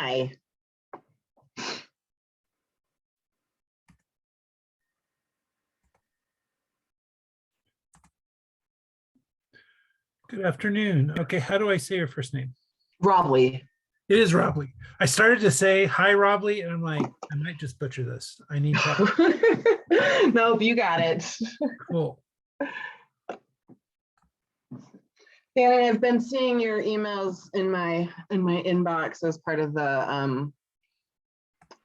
Hi. Good afternoon. Okay, how do I say your first name? Robley. It is Robley. I started to say hi, Robley, and I'm like, I might just butcher this. I need to. Nope, you got it. Cool. Danny, I've been seeing your emails in my inbox as part of the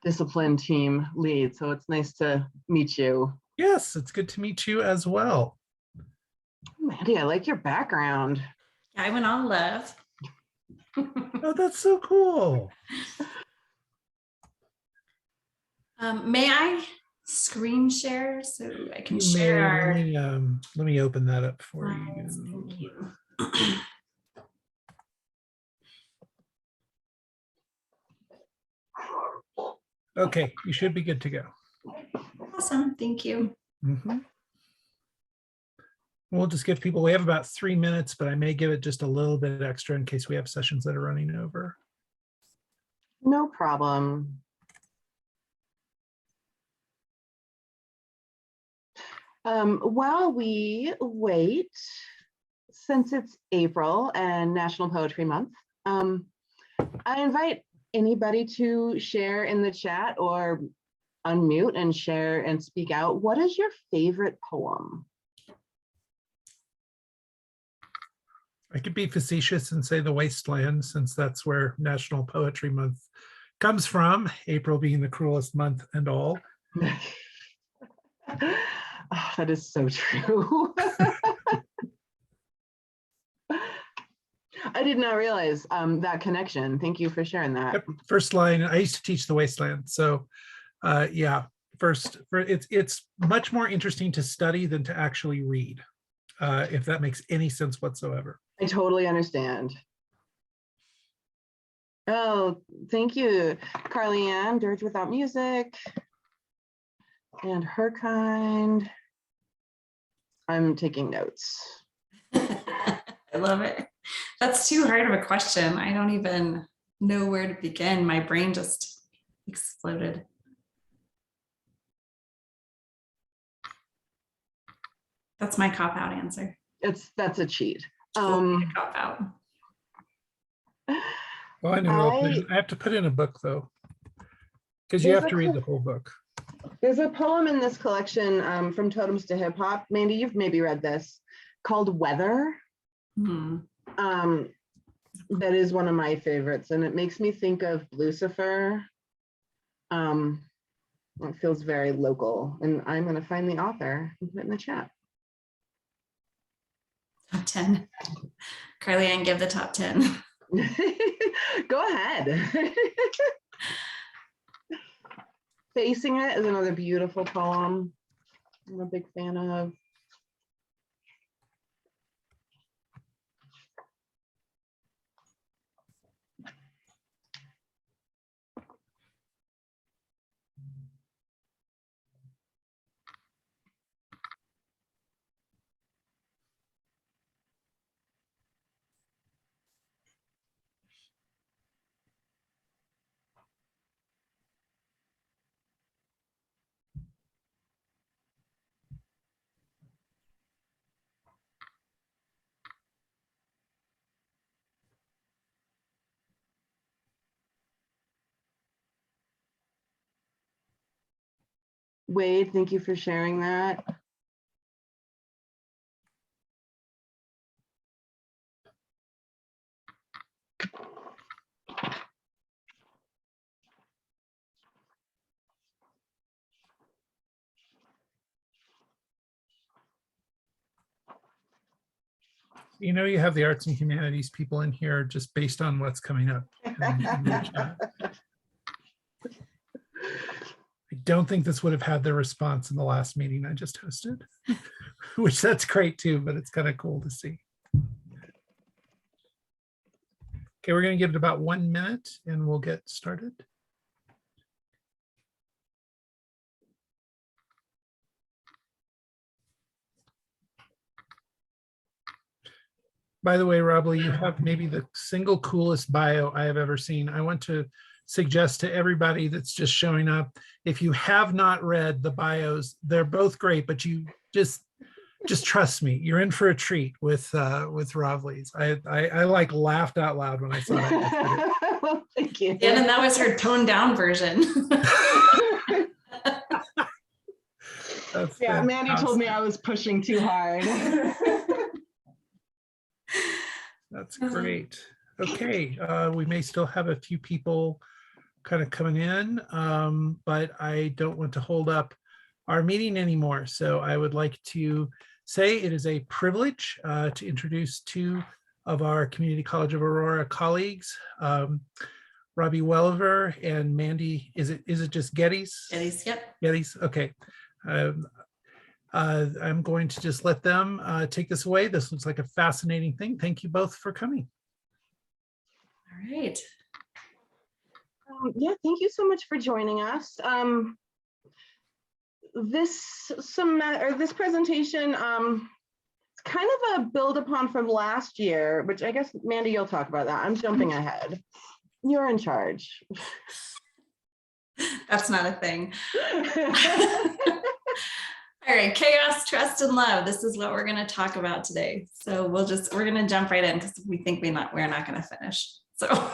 discipline team lead. So it's nice to meet you. Yes, it's good to meet you as well. Mandy, I like your background. I went all love. Oh, that's so cool. May I screen share so I can You share may, our let me open that up for slides? you. Thank you. Okay, you should be good to go. Awesome, thank you. We'll just give people, we have about 3 minutes, but I may give it just a little bit extra in case we have sessions that are running over. No problem. While we wait, since it's April and National Poetry Month, I invite anybody to share in the chat or unmute and share and speak out. What is your favorite poem? I could be facetious and say the wasteland, since that's where National Poetry Month comes from, April being the cruelest month and all. Oh, that is so true. I did not realize that connection. Thank you for sharing that. Yep. First line, I used to teach the wasteland. So yeah, it's much more interesting to study than to actually read, if that makes any sense whatsoever. I totally understand. Oh, thank you, Carly Ann, Dirge Without Music, and Her Kind. I'm taking notes. I love it. That's too hard of a question. I don't even know where to begin. My brain just exploded. That's my cop-out answer. That's a cheat. Cop-out. Well, I know I have to put in a book though, because you have to read the whole book. There's a poem in this collection from Totems to Hip Hop. Mandy, you've maybe read this, called Weather. That is one of my favorites, and it makes me think of Lucifer. It feels very local, and I'm going to find the author and put it in the chat. Top 10. Carly Ann, give the top 10. Go ahead. Facing It is another beautiful poem I'm a big fan of. Wade, thank you for sharing that. You know, you have the arts and humanities people in here just based on what's coming up. I don't think this would have had the response in the last meeting I just hosted, which that's great too, but it's kind of cool to see. Okay, we're going to give it about 1 minute and we'll get started. By the way, Robley, you have maybe the single coolest bio I have ever seen. I went to suggest to everybody that's just showing up, if you have not read the bios, they're both great, but you just trust me, you're in for a treat with Robley's. I like laughed out loud when I saw that yesterday. Well, thank you. Yeah, and that was her toned down version. That's Yeah, Mandy told me fantastic. I was pushing too hard. That's great. Okay, we may still have a few people kind of coming in, but I don't want to hold up our meeting anymore. So I would like to say it is a privilege to introduce two of our Community College of Aurora colleagues, Robley Welliver and Mandy, is it just Geddes? Geddes, yep. Geddes, okay. I'm going to just let them take this away. This looks like a fascinating thing. Thank you both for coming. All right. Yeah, thank you so much for joining us. This presentation it's kind of a build upon from last year, which I guess, Mandy, you'll talk about that. I'm jumping ahead. You're in charge. That's not a thing. All right, chaos, trust, and love. This is what we're going to talk about today. So we're going to jump right in because we think we're not going to finish. So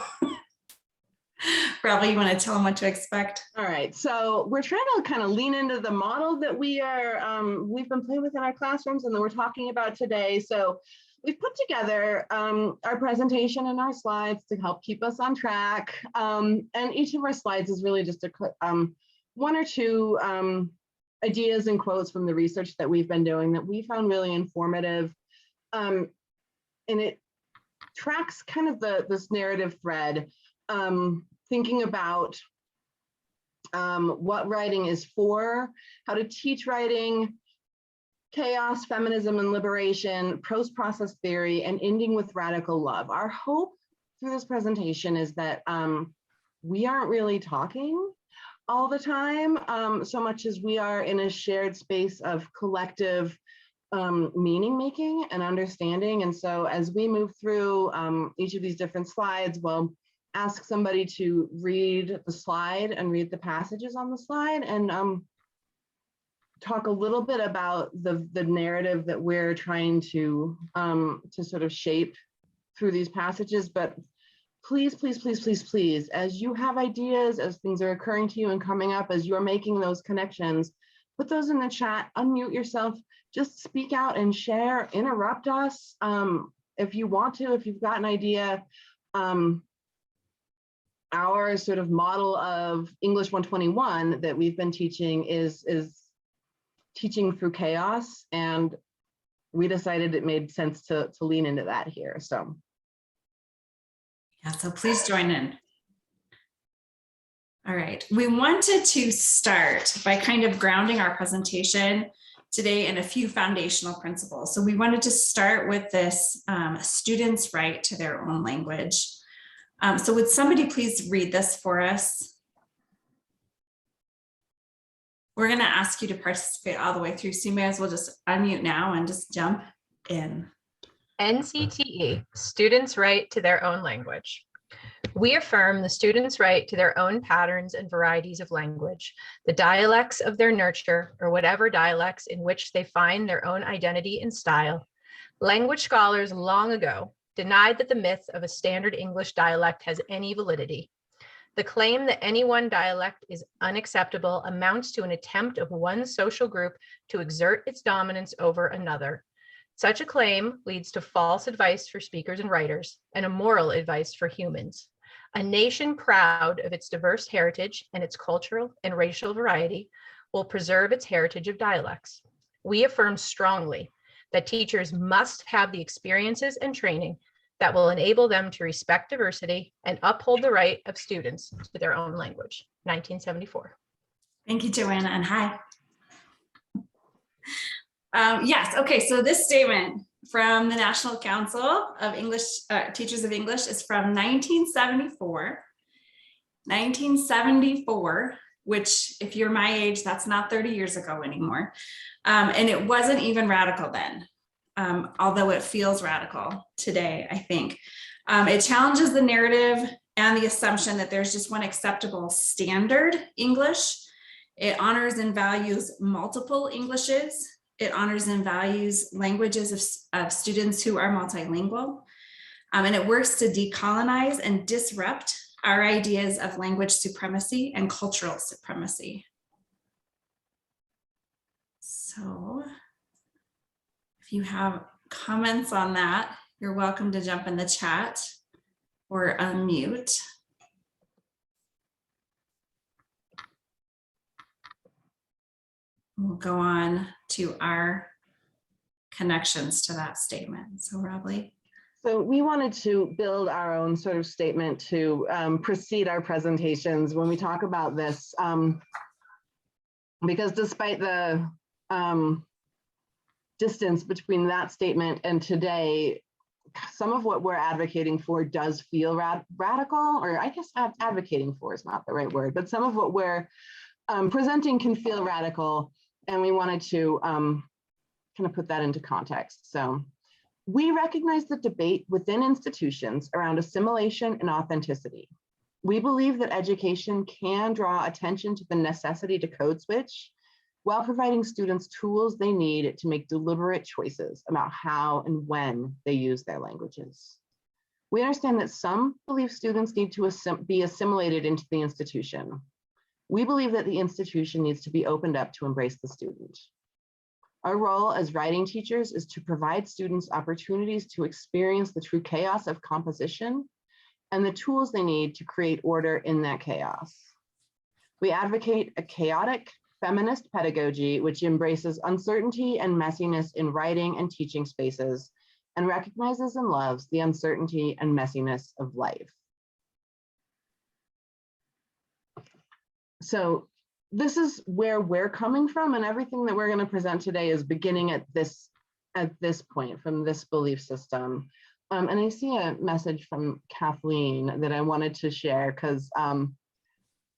Robley, you want to tell them what to expect? All right, so we're trying to kind of lean into the model that we've been playing with in our classrooms and that we're talking about today. So we've put together our presentation and our slides to help keep us on track. And each of our slides is really just one or two ideas and quotes from the research that we've been doing that we found really informative. And it tracks kind of this narrative thread, thinking about what writing is for, how to teach writing, chaos, feminism and liberation, prose process theory, and ending with radical love. Our hope through this presentation is that we aren't really talking all the time, so much as we are in a shared space of collective meaning making and understanding. And so as we move through each of these different slides, we'll ask somebody to read the slide and read the passages on the slide and talk a little bit about the narrative that we're trying to sort of shape through these passages. But please, please, please, please, please, as you have ideas, as things are occurring to you and coming up, as you're making those connections, put those in the chat, unmute yourself, just speak out and share, interrupt us if you want to, if you've got an idea. Our sort of model of English 121 that we've been teaching is teaching through chaos, and we decided it made sense to lean into that here. So yeah, so please join in. All right, we wanted to start by kind of grounding our presentation today in a few foundational principles. So we wanted to start with this students' right to their own language. So would somebody please read this for us? We're going to ask you to participate all the way through, so you may as well just unmute now and just jump in. NCTE, students' right to their own language. We affirm the students' right to their own patterns and varieties of language, the dialects of their nurture, or whatever dialects in which they find their own identity and style. Language scholars long ago denied that the myth of a standard English dialect has any validity. The claim that any one dialect is unacceptable amounts to an attempt of one social group to exert its dominance over another. Such a claim leads to false advice for speakers and writers and immoral advice for humans. A nation proud of its diverse heritage and its cultural and racial variety will preserve its heritage of dialects. We affirm strongly that teachers must have the experiences and training that will enable them to respect diversity and uphold the right of students to their own language. 1974. Thank you, Joanna, and hi. Yes, okay, so this statement from the National Council of English Teachers of English is from 1974. 1974, which if you're my age, that's not 30 years ago anymore. And it wasn't even radical then, although it feels radical today, I think. It challenges the narrative and the assumption that there's just one acceptable standard English. It honors and values multiple Englishes. It honors and values languages of students who are multilingual. And it works to decolonize and disrupt our ideas of language supremacy and cultural supremacy. So if you have comments on that, you're welcome to jump in the chat or unmute. We'll go on to our connections to that statement. So Robley. So we wanted to build our own sort of statement to precede our presentations when we talk about this, because despite the distance between that statement and today, some of what we're advocating for does feel radical, or I guess advocating for is not the right word, but some of what we're presenting can feel radical, and we wanted to kind of put that into context. So we recognize the debate within institutions around assimilation and authenticity. We believe that education can draw attention to the necessity to code switch while providing students tools they need to make deliberate choices about how and when they use their languages. We understand that some believe students need to be assimilated into the institution. We believe that the institution needs to be opened up to embrace the student. Our role as writing teachers is to provide students opportunities to experience the true chaos of composition and the tools they need to create order in that chaos. We advocate a chaotic feminist pedagogy which embraces uncertainty and messiness in writing and teaching spaces and recognizes and loves the uncertainty and messiness of life. So this is where we're coming from, and everything that we're going to present today is beginning at this point, from this belief system. And I see a message from Kathleen that I wanted to share because I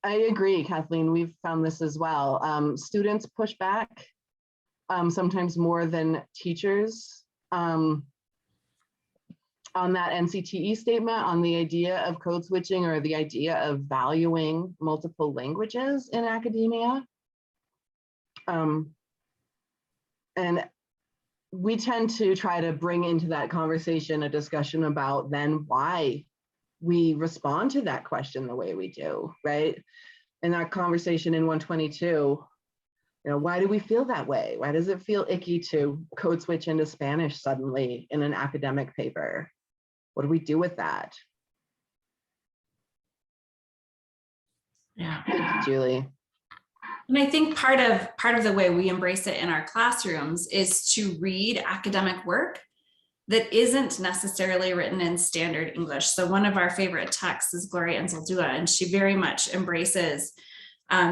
agree, Kathleen, we've found this as well. Students push back sometimes more than teachers on that NCTE statement, on the idea of code switching or the idea of valuing multiple languages in academia. And we tend to try to bring into that conversation a discussion about then why we respond to that question the way we do, right? In that conversation in 122, you know, why do we feel that way? Why does it feel icky to code switch into Spanish suddenly in an academic paper? What do we do with that? Yeah. Thank you, Julie. And I think part of the way we embrace it in our classrooms is to read academic work that isn't necessarily written in standard English. So one of our favorite texts is Gloria Anzaldúa, and she very much embraces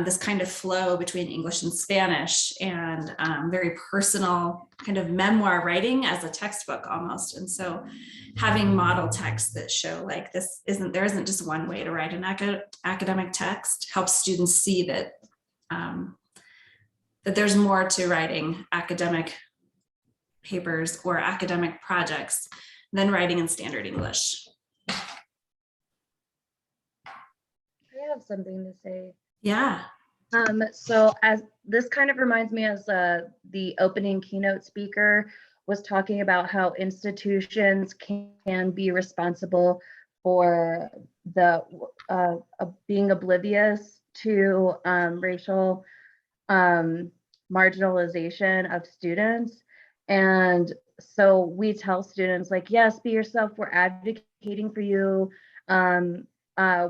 this kind of flow between English and Spanish, and very personal kind of memoir writing as a textbook almost. And so having model texts that show like there isn't just one way to write an academic text helps students see that that there's more to writing academic papers or academic projects than writing in standard English. I have something to say. Yeah. So as this kind of reminds me as the opening keynote speaker was talking about how institutions can be responsible for the being oblivious to racial marginalization of students. And so we tell students like, yes, be yourself, we're advocating for you.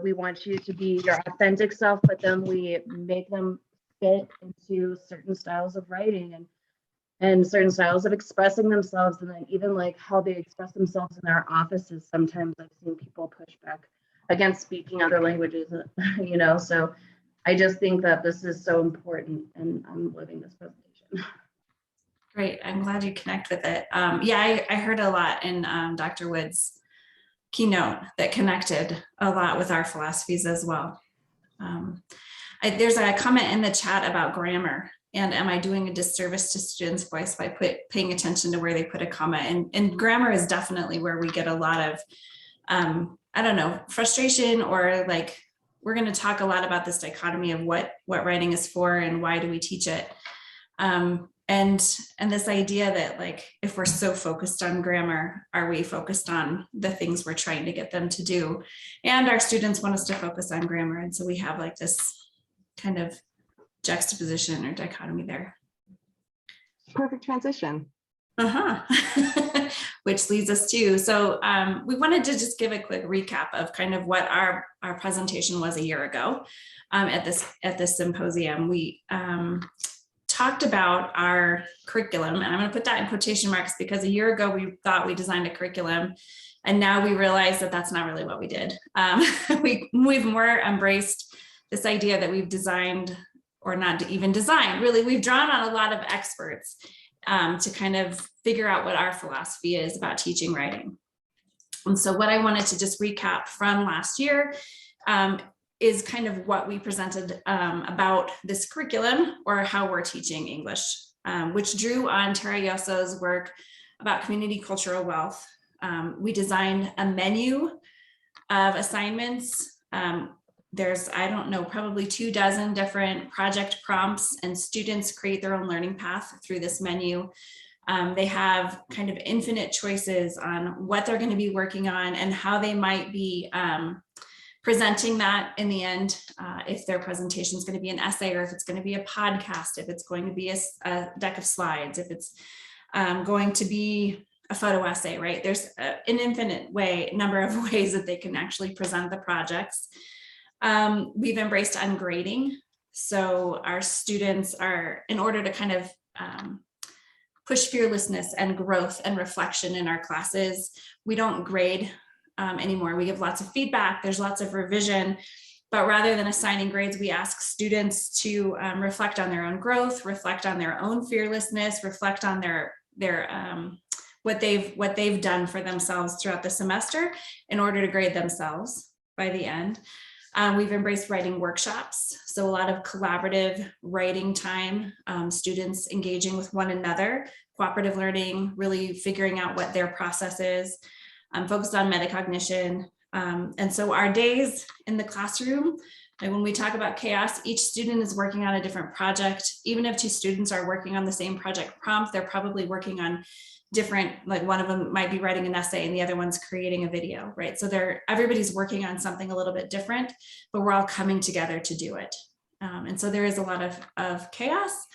We want you to be your authentic self, but then we make them fit into certain styles of writing and certain styles of expressing themselves. And then even like how they express themselves in our offices. Sometimes I've seen people push back against speaking other languages, you know, so I just think that this is so important, and I'm living this presentation. Great, I'm glad you connect with it. Yeah, I heard a lot in Dr. Wood's keynote that connected a lot with our philosophies as well. There's a comment in the chat about grammar, and am I doing a disservice to students' voice by paying attention to where they put a comma? And grammar is definitely where we get a lot of I don't know, frustration, or like, we're going to talk a lot about this dichotomy of what writing is for and why do we teach it. And this idea that, like, if we're so focused on grammar, are we focused on the things we're trying to get them to do? And our students want us to focus on grammar. And so we have like this kind of juxtaposition or dichotomy there. Perfect transition. Which leads us to, so we wanted to just give a quick recap of kind of what our presentation was a year ago at this symposium. We talked about our curriculum, and I'm going to put that in quotation marks because a year ago we thought we designed a curriculum, and now we realize that that's not really what we did. We've more embraced this idea that we've designed, or not even designed, really, we've drawn on a lot of experts to kind of figure out what our philosophy is about teaching writing. And so what I wanted to just recap from last year is kind of what we presented about this curriculum, or how we're teaching English, which drew on Tara Yosso's work about community cultural wealth. We designed a menu of assignments. There's, I don't know, probably 24 different project prompts, and students create their own learning path through this menu. They have kind of infinite choices on what they're going to be working on and how they might be presenting that in the end, if their presentation is going to be an essay, or if it's going to be a podcast, if it's going to be a deck of slides, if it's going to be a photo essay, right? There's an infinite number of ways that they can actually present the projects. We've embraced ungrading. So our students are, in order to kind of push fearlessness and growth and reflection in our classes, we don't grade anymore. We give lots of feedback, there's lots of revision, but rather than assigning grades, we ask students to reflect on their own growth, reflect on their own fearlessness, reflect on their what they've done for themselves throughout the semester in order to grade themselves by the end. We've embraced writing workshops, so a lot of collaborative writing time, students engaging with one another, cooperative learning, really figuring out what their process is, focused on metacognition. And so our days in the classroom, like when we talk about chaos, each student is working on a different project. Even if 2 students are working on the same project prompt, they're probably working on different, like one of them might be writing an essay and the other one's creating a video, right? So everybody's working on something a little bit different, but we're all coming together to do it. And so there is a lot of chaos,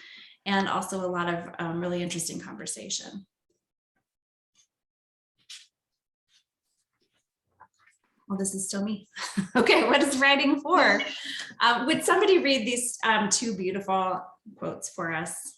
and also a lot of really interesting conversation. Well, this is still me. Okay, what is writing for? Would somebody read these 2 beautiful quotes for us?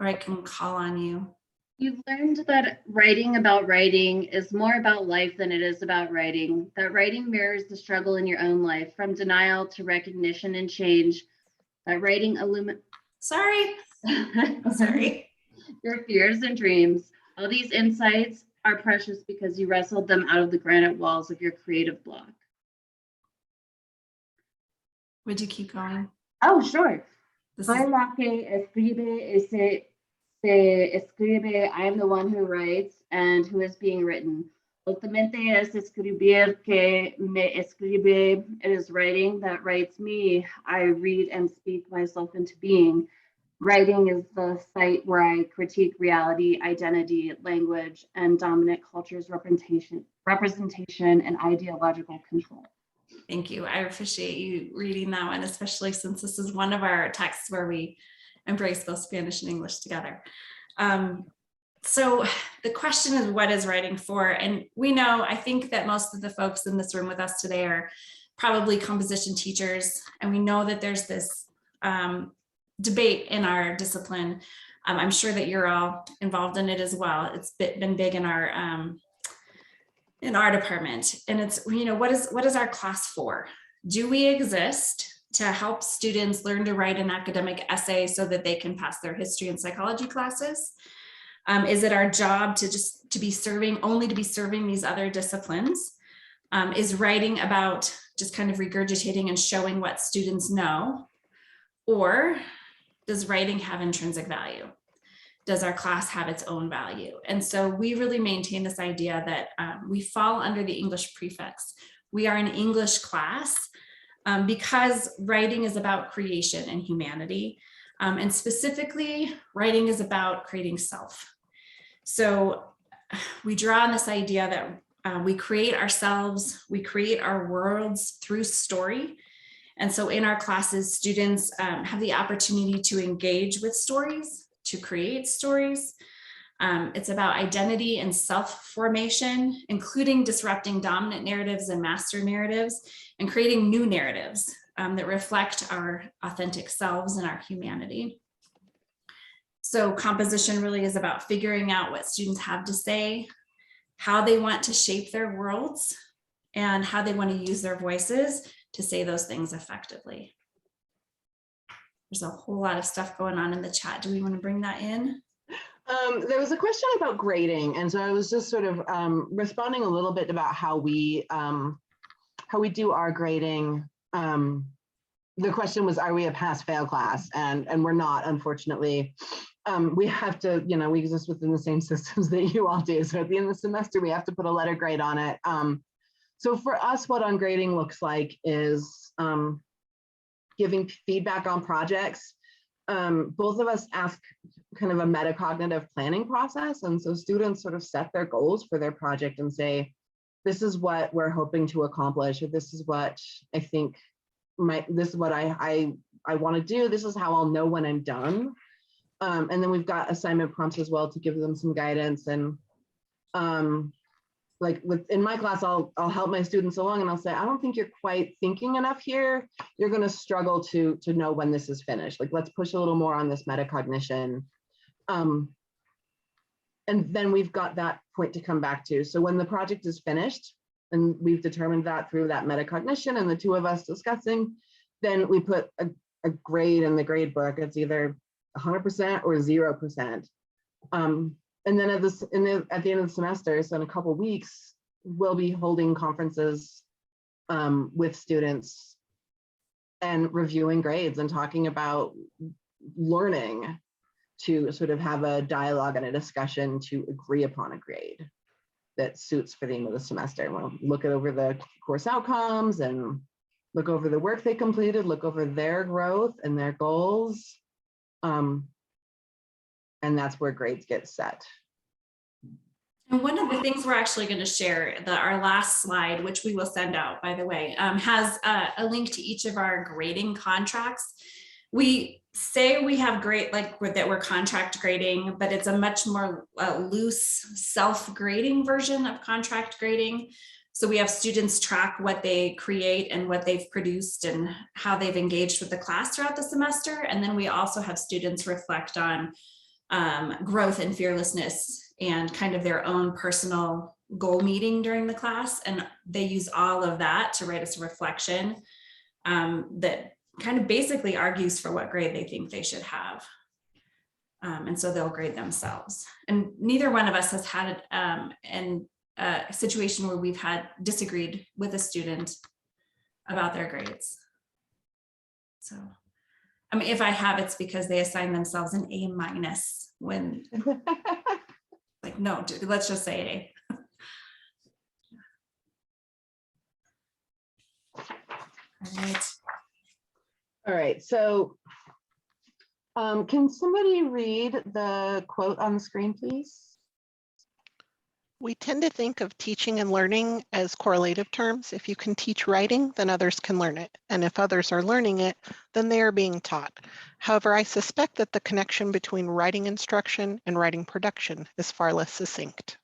Or I can call on you. You've learned that writing about writing is more about life than it is about writing, that writing mirrors the struggle in your own life, from denial to recognition and change, that writing Sorry. your fears and dreams. All these insights are precious because you wrestled them out of the granite walls of your creative block. Would you keep going? Oh, sure. This Soy is, la que escribe, se escribe. I am the one who writes and who is being written. Ultimamente es escribir que me escribe. It is writing that writes me. I read and speak myself into being. Writing is the site where I critique reality, identity, language, and dominant culture's representation and ideological control. thank you. I appreciate you reading that one, especially since this is one of our texts where we embrace both Spanish and English together. So the question is, what is writing for? And we know, I think that most of the folks in this room with us today are probably composition teachers. And we know that there's this debate in our discipline. I'm sure that you're all involved in it as well. It's been big in our department. And it's, what is our class for? Do we exist to help students learn to write an academic essay so that they can pass their history and psychology classes? Is it our job to be serving these other disciplines? Is writing about just kind of regurgitating and showing what students know? Or does writing have intrinsic value? Does our class have its own value? And so we really maintain this idea that we fall under the English prefix. We are an English class because writing is about creation and humanity. And specifically, writing is about creating self. So we draw on this idea that we create ourselves, we create our worlds through story. And so in our classes, students have the opportunity to engage with stories, to create stories. It's about identity and self-formation, including disrupting dominant narratives and master narratives, and creating new narratives that reflect our authentic selves and our humanity. So composition really is about figuring out what students have to say, how they want to shape their worlds, and how they want to use their voices to say those things effectively. There's a whole lot of stuff going on in the chat. Do we want to bring that in? There was a question about grading, and so I was just sort of responding a little bit about how we do our grading. The question was, are we a pass-fail class? And we're not, unfortunately. We have to, we exist within the same systems that you all do. So at the end of the semester, we have to put a letter grade on it. So for us, what ungrading looks like is giving feedback on projects. Both of us ask kind of a metacognitive planning process. And so students sort of set their goals for their project and say, this is what we're hoping to accomplish, or this is what I think this is what I want to do. This is how I'll know when I'm done. And then we've got assignment prompts as well to give them some guidance. And like in my class, I'll help my students along and I'll say, I don't think you're quite thinking enough here. You're going to struggle to know when this is finished. Like, let's push a little more on this metacognition. And then we've got that point to come back to. So when the project is finished, and we've determined that through that metacognition and the two of us discussing, then we put a grade in the grade book. It's either 100% or 0%. And then at the end of the semester, so in a couple of weeks, we'll be holding conferences with students and reviewing grades and talking about learning to sort of have a dialogue and a discussion to agree upon a grade that suits for the end of the semester. We'll look over the course outcomes and look over the work they completed, look over their growth and their goals. And that's where grades get set. And one of the things we're actually going to share, our last slide, which we will send out, by the way, has a link to each of our grading contracts. We say we have that we're contract grading, but it's a much more loose self-grading version of contract grading. So we have students track what they create and what they've produced and how they've engaged with the class throughout the semester. And then we also have students reflect on growth and fearlessness and kind of their own personal goal meeting during the class. And they use all of that to write us a reflection that kind of basically argues for what grade they think they should have. And so they'll grade themselves. And neither one of us has had a situation where we've disagreed with a student about their grades. So, I mean, if I have, it's because they assign themselves an A- when like, no, let's just say A. All right. All right, so can somebody read the quote on the screen, please? We tend to think of teaching and learning as correlative terms. If you can teach writing, then others can learn it. And if others are learning it, then they are being taught. However, I suspect that the connection between writing instruction and writing production is far less succinct.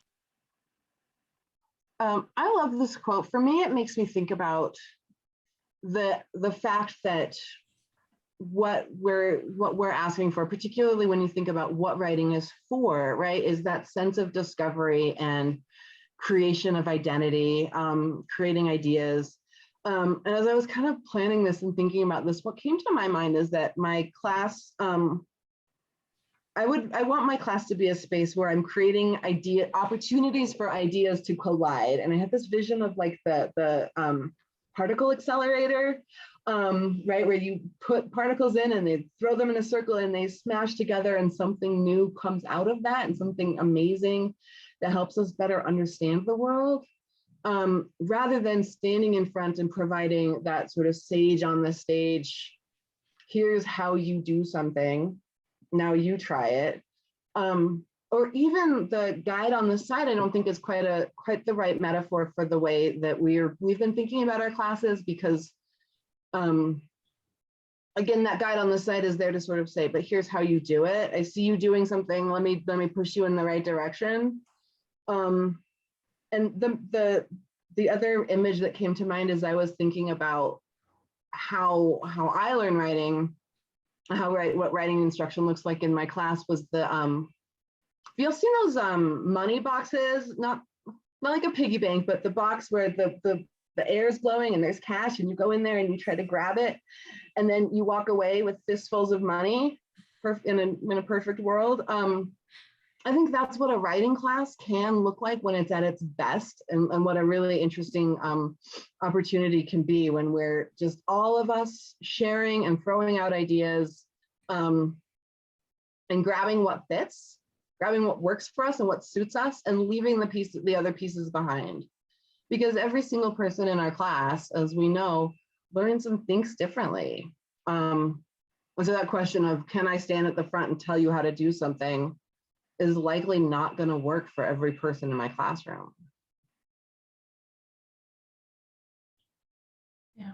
I love this quote. For me, it makes me think about the fact that what we're asking for, particularly when you think about what writing is for, right, is that sense of discovery and creation of identity, creating ideas. And as I was kind of planning this and thinking about this, what came to my mind is that my class, I want my class to be a space where I'm creating opportunities for ideas to collide. And I had this vision of like the particle accelerator, right? Where you put particles in and they throw them in a circle and they smash together and something new comes out of that and something amazing that helps us better understand the world. Rather than standing in front and providing that sort of sage on the stage, here's how you do something, now you try it. Or even the guide on the side, I don't think is quite the right metaphor for the way that we've been thinking about our classes, because again, that guide on the side is there to sort of say, but here's how you do it. I see you doing something, let me push you in the right direction. And the other image that came to mind as I was thinking about how I learn writing, what writing instruction looks like in my class was the you'll see those money boxes, not like a piggy bank, but the box where the air is blowing and there's cash and you go in there and you try to grab it and then you walk away with fistfuls of money in a perfect world. I think that's what a writing class can look like when it's at its best, and what a really interesting opportunity can be when we're just all of us sharing and throwing out ideas and grabbing what fits, grabbing what works for us and what suits us, and leaving the other pieces behind. Because every single person in our class, as we know, learns and thinks differently. And so that question of, can I stand at the front and tell you how to do something, is likely not going to work for every person in my classroom. Yeah.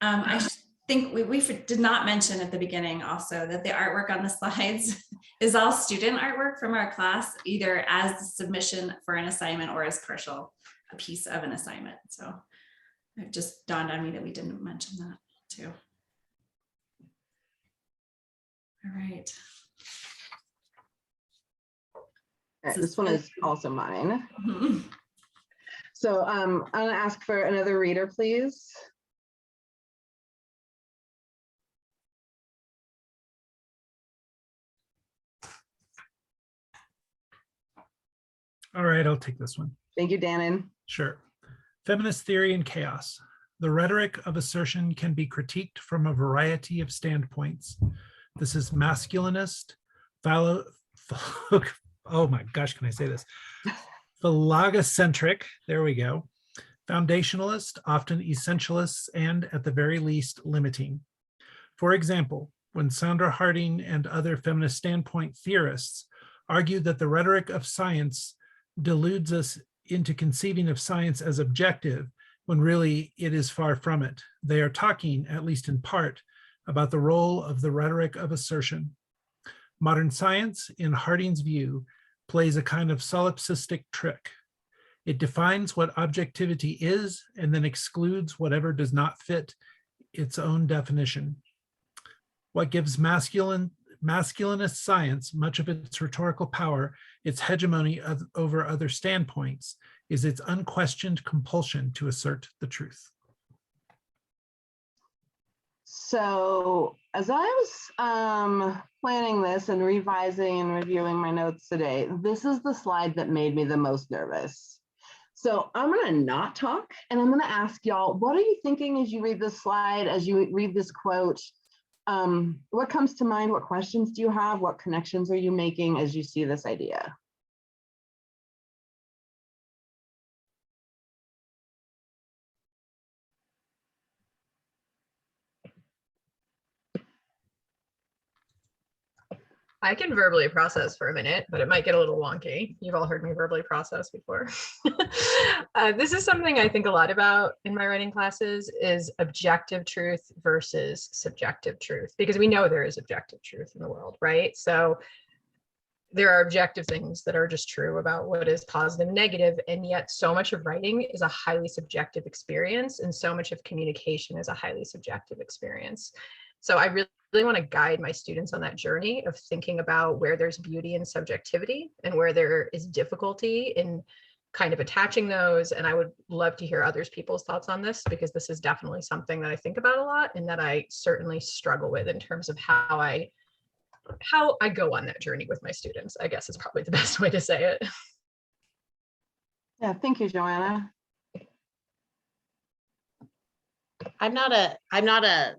I just think we did not mention at the beginning also that the artwork on the slides is all student artwork from our class, either as the submission for an assignment or as partial, a piece of an assignment. So it just dawned on me that we didn't mention that too. All right. All right, this one is also mine. Mhm. So I'm gonna ask for another reader, please. All right, I'll take this one. Thank you, Dannon. Sure. Feminist theory and chaos. The rhetoric of assertion can be critiqued from a variety of standpoints. This is masculinist, oh my gosh, can I say this? Phalangocentric, there we go. Foundationalist, often essentialist, and at the very least, limiting. For example, when Sandra Harding and other feminist standpoint theorists argue that the rhetoric of science deludes us into conceiving of science as objective, when really it is far from it, they are talking, at least in part, about the role of the rhetoric of assertion. Modern science, in Harding's view, plays a kind of solipsistic trick. It defines what objectivity is and then excludes whatever does not fit its own definition. What gives masculinist science much of its rhetorical power, its hegemony over other standpoints, is its unquestioned compulsion to assert the truth. So as I was planning this and revising and reviewing my notes today, this is the slide that made me the most nervous. So I'm gonna not talk and I'm gonna ask y'all, what are you thinking as you read this slide, as you read this quote? What comes to mind? What questions do you have? What connections are you making as you see this idea? I can verbally process for a minute, but it might get a little wonky. You've all heard me verbally process before. This is something I think a lot about in my writing classes, is objective truth versus subjective truth, because we know there is objective truth in the world, right? So there are objective things that are just true about what is positive and negative, and yet so much of writing is a highly subjective experience, and so much of communication is a highly subjective experience. So I really want to guide my students on that journey of thinking about where there's beauty in subjectivity and where there is difficulty in kind of attaching those. And I would love to hear others people's thoughts on this, because this is definitely something that I think about a lot and that I certainly struggle with in terms of how I go on that journey with my students, I guess is probably the best way to say it. Yeah, thank you, Joanna. I'm not a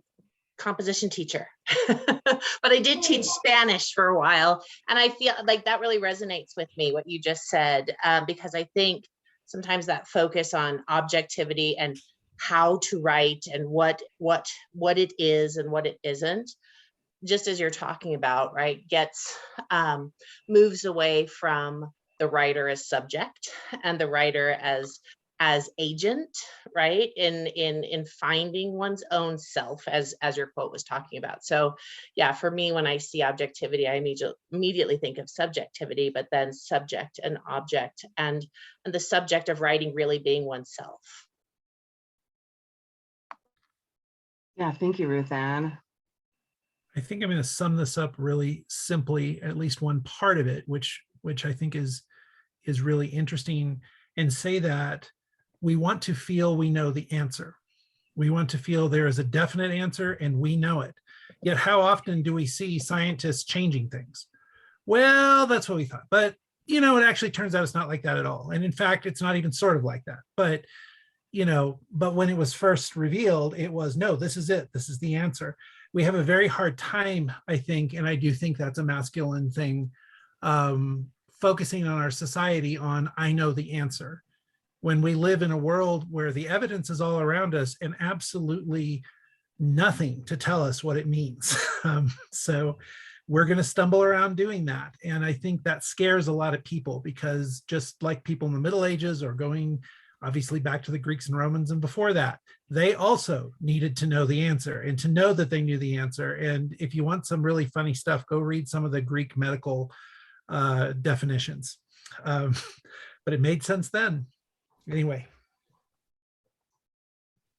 composition teacher, but I did teach Spanish for a while. And I feel like that really resonates with me, what you just said, because I think sometimes that focus on objectivity and how to write and what it is and what it isn't, just as you're talking about, right, gets moves away from the writer as subject and the writer as agent, right, in finding one's own self, as your quote was talking about. So yeah, for me, when I see objectivity, I immediately think of subjectivity, but then subject and object, and the subject of writing really being oneself. Yeah, thank you, Ruth Ann. I think I'm going to sum this up really simply, at least one part of it, which I think is really interesting, and say that we want to feel we know the answer. We want to feel there is a definite answer and we know it. Yet how often do we see scientists changing things? Well, that's what we thought, but it actually turns out it's not like that at all. And in fact, it's not even sort of like that. But but when it was first revealed, it was, no, this is it. This is the answer. We have a very hard time, I think, and I do think that's a masculine thing, focusing on our society on, I know the answer, when we live in a world where the evidence is all around us and absolutely nothing to tell us what it means. So we're going to stumble around doing that. And I think that scares a lot of people, because just like people in the Middle Ages, or going obviously back to the Greeks and Romans and before that, they also needed to know the answer and to know that they knew the answer. And if you want some really funny stuff, go read some of the Greek medical definitions. But it made sense then. Anyway.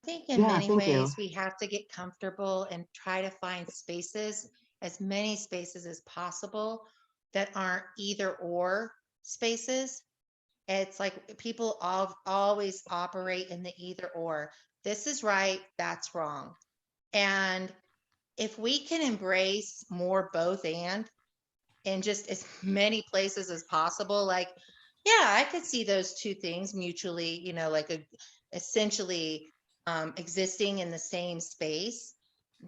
I think in Yeah, many thank you. ways we have to get comfortable and try to find spaces, as many spaces as possible, that aren't either or spaces. It's like people always operate in the either or. This is right, that's wrong. And if we can embrace more both and in just as many places as possible, like, yeah, I could see those two things mutually, like essentially existing in the same space,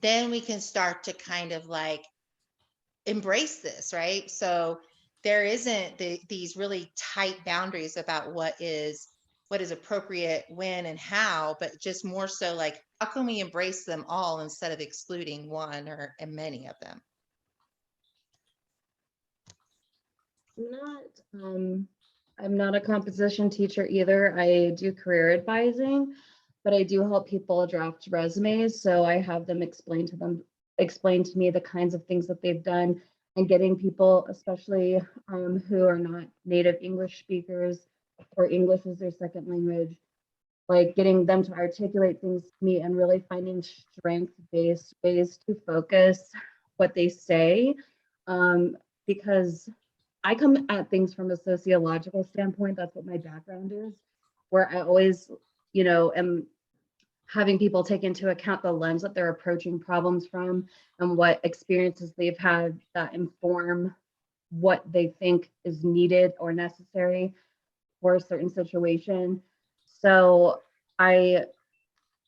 then we can start to kind of like embrace this, right? So there isn't these really tight boundaries about what is appropriate when and how, but just more so like, how can we embrace them all instead of excluding one and many of them? I'm not a composition teacher either. I do career advising, but I do help people draft resumes. So I have them explain to me the kinds of things that they've done, and getting people, especially who are not native English speakers or English is their second language, like getting them to articulate things to me and really finding strength-based ways to focus what they say, because I come at things from a sociological standpoint. That's what my background is, where I always, am having people take into account the lens that they're approaching problems from and what experiences they've had that inform what they think is needed or necessary for a certain situation. So I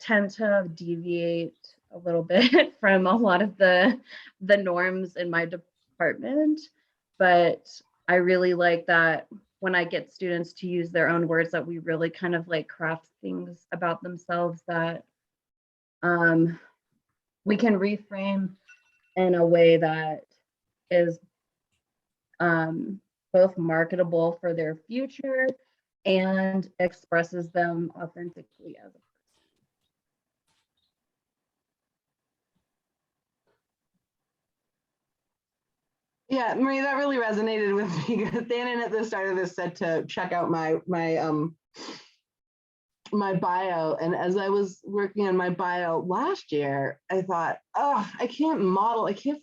tend to deviate a little bit from a lot of the norms in my department, but I really like that when I get students to use their own words, that we really kind of like craft things about themselves that we can reframe in a way that is both marketable for their future and expresses them authentically as a person. Yeah, Marie, that really resonated with me, because Dannon at the start of this said to check out my bio. And as I was working on my bio last year, I thought, oh, I can't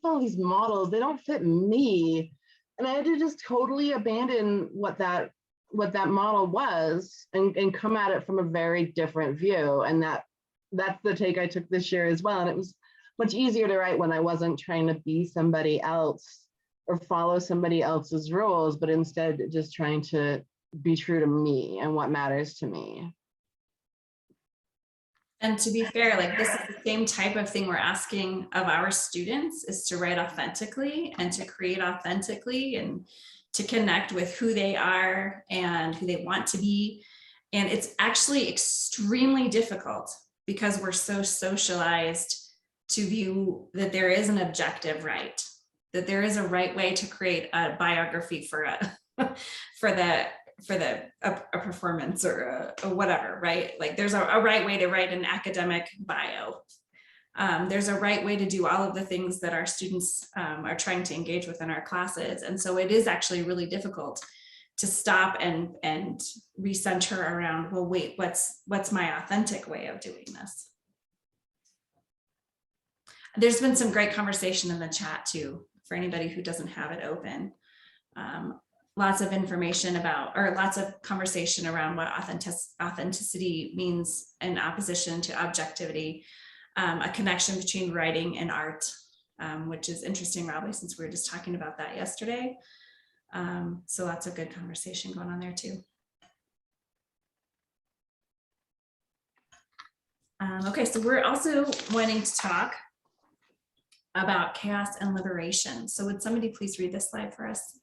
follow these models. They don't fit me. And I had to just totally abandon what that model was and come at it from a very different view. And that's the take I took this year as well. And it was much easier to write when I wasn't trying to be somebody else or follow somebody else's rules, but instead just trying to be true to me and what matters to me. And to be fair, like this is the same type of thing we're asking of our students, is to write authentically and to create authentically and to connect with who they are and who they want to be. And it's actually extremely difficult because we're so socialized to view that there is an objective right, that there is a right way to create a biography for a a performance or a whatever, right? Like there's a right way to write an academic bio. There's a right way to do all of the things that our students are trying to engage with in our classes. And so it is actually really difficult to stop and recenter around, well, wait, what's my authentic way of doing this? There's been some great conversation in the chat too, for anybody who doesn't have it open. Lots of information about, or lots of conversation around what authenticity means in opposition to objectivity, a connection between writing and art, which is interesting, Robley, since we were just talking about that yesterday. So lots of good conversation going on there too. Okay, so we're also wanting to talk about chaos and liberation. So would somebody please read this slide for us?